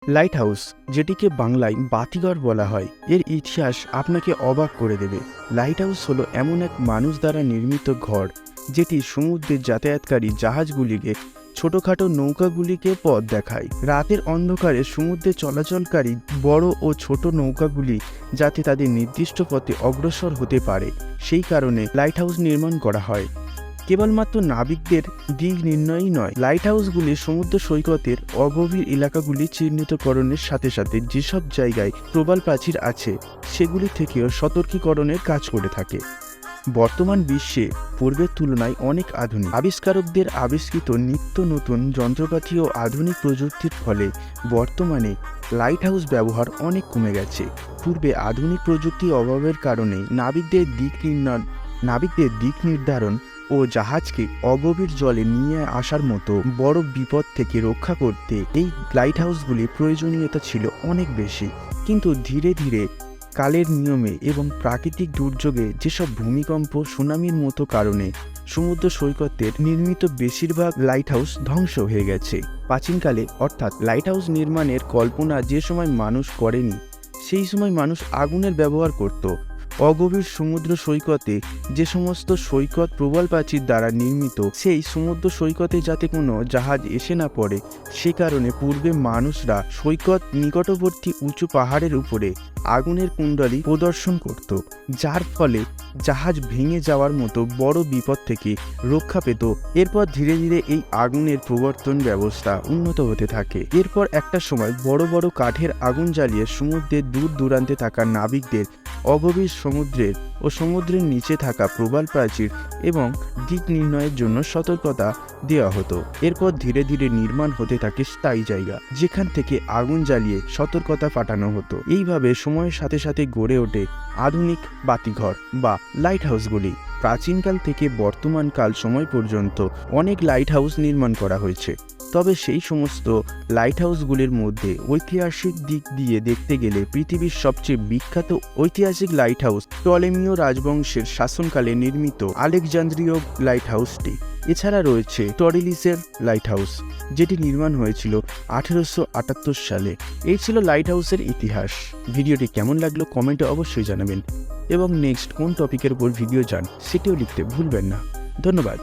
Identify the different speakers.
Speaker 1: Light house, যেটিকে বাংলায় বাতিঘর বলা হয়, এর ইতিহাস আপনাকে অবাক করে দেবে। লাইট হাউস হলো এমন এক মানুষ দ্বারা নির্মিত ঘর যেটি সমুদ্রে যাতায়াতকারী জাহাজগুলিকে, ছোটখাটো নৌকাগুলিকে পথ দেখায়। রাতের অন্ধকারে সমুদ্রে চলাচলকারী বড় ও ছোট নৌকাগুলি যাতে তাদের নির্দিষ্ট পথে অগ্রসর হতে পারে, সেই কারণে লাইট হাউস নির্মাণ করা হয়। কেবলমাত্র নাবিকদের দিক নির্ণয়ই নয়, লাইট হাউসগুলি সমুদ্র সৈকতের অগভীর এলাকাগুলি চিহ্নিতকরণের সাথে সাথে যেসব জায়গায় প্রবাল প্রাচীর আছে সেগুলি থেকেও সতর্কীকরণের কাজ করে থাকে। বর্তমান বিশ্বে পূর্বের তুলনায় অনেক আধুনিক আবিষ্কারকদের আবিষ্কৃত নিত্য নতুন যন্ত্রপাতি ও আধুনিক প্রযুক্তির ফলে বর্তমানে লাইট হাউস ব্যবহার অনেক কমে গেছে। পূর্বে আধুনিক প্রযুক্তির অভাবের কারণে নাবিকদের দিক নির্ধারণ ও জাহাজকে অগভীর জলে নিয়ে আসার মতো বড় বিপদ থেকে রক্ষা করতে এই লাইট হাউসগুলির প্রয়োজনীয়তা ছিল অনেক বেশি। কিন্তু ধীরে ধীরে কালের নিয়মে এবং প্রাকৃতিক দুর্যোগে, যেসব ভূমিকম্প, সুনামির মতো কারণে সমুদ্র সৈকতের নির্মিত বেশিরভাগ লাইট হাউস ধ্বংস হয়ে গেছে। প্রাচীনকালে, অর্থাৎ লাইট হাউস নির্মাণের কল্পনা যে সময় মানুষ করেনি, সেই সময় মানুষ আগুনের ব্যবহার করত। অগভীর সমুদ্র সৈকতে যে সমস্ত সৈকত প্রবাল প্রাচীর দ্বারা নির্মিত, সেই সমুদ্র সৈকতে যাতে কোনো জাহাজ এসে না পড়ে, সে কারণে পূর্বে মানুষরা সৈকত নিকটবর্তী উঁচু পাহাড়ের উপরে আগুনের কুণ্ডলী প্রদর্শন করত, যার ফলে জাহাজ ভেঙে যাওয়ার মতো বড় বিপদ থেকে রক্ষা পেত। এরপর ধীরে ধীরে এই আগুনের প্রবর্তন ব্যবস্থা উন্নত হতে থাকে। এরপর একটা সময় বড় বড় কাঠের আগুন জ্বালিয়ে সমুদ্রের দূর দূরান্তে থাকা নাবিকদের অগভীর সমুদ্রের ও সমুদ্রের নিচে থাকা প্রবাল প্রাচীর এবং দিক নির্ণয়ের জন্য সতর্কতা দেওয়া হতো। এরপর ধীরে ধীরে নির্মাণ হতে থাকে স্থায়ী জায়গা, যেখান থেকে আগুন জ্বালিয়ে সতর্কতা পাঠানো হতো। এইভাবে সময়ের সাথে সাথে গড়ে ওঠে আধুনিক বাতিঘর বা লাইট হাউসগুলি। প্রাচীনকাল থেকে বর্তমান কাল সময় পর্যন্ত অনেক লাইট হাউস নির্মাণ করা হয়েছে। তবে সেই সমস্ত লাইট হাউসগুলির মধ্যে ঐতিহাসিক দিক দিয়ে দেখতে গেলে পৃথিবীর সবচেয়ে বিখ্যাত ঐতিহাসিক লাইট হাউস টলেমীয় রাজবংশের শাসনকালে নির্মিত আলেকজান্দ্রীয় লাইট হাউসটি। এছাড়া রয়েছে টরিলিসের লাইট হাউস, যেটি নির্মাণ হয়েছিল 1878 সালে। এই ছিল লাইট হাউসের ইতিহাস। ভিডিওটি কেমন লাগলো কমেন্টে অবশ্যই জানাবেন, এবং নেক্সট কোন টপিকের উপর ভিডিও চান সেটিও লিখতে ভুলবেন না। ধন্যবাদ।